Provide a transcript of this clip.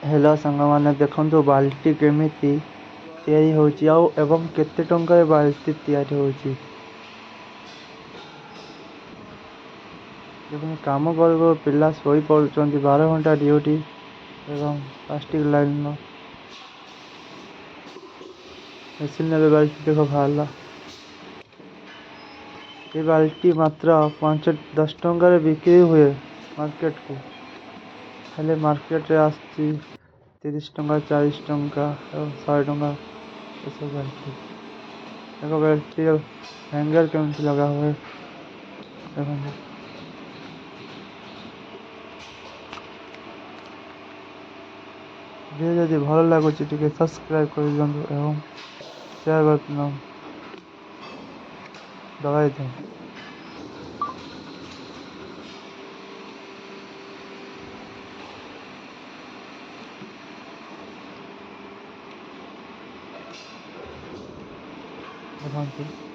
Hello साଙ୍ଗमाने देखंतु बाल्टी केमिति तैयारी होची आउ एवं केते टंका बाल्टी तैयारी होची। देखो काम कर पिला सोई पड़ुचंती 12 घंटा ड्यूटी एवं प्लास्टिक लाइन मेसिन बाल्टी देख बाहर ये बाल्टी मात्र 5-10 टंका बिक्री हुए मार्केट को हेले मार्केट रे आसी 30 टंका 40 टंका और 100 टंका ये सब बाल्टी देखो बाल्टी हैंगर केमती लगा हुआ है देखो। वीडियो जदि भल लगुच सब्सक्राइब कर दिखाँ एवं शेयर बटन दबाई दें। देखो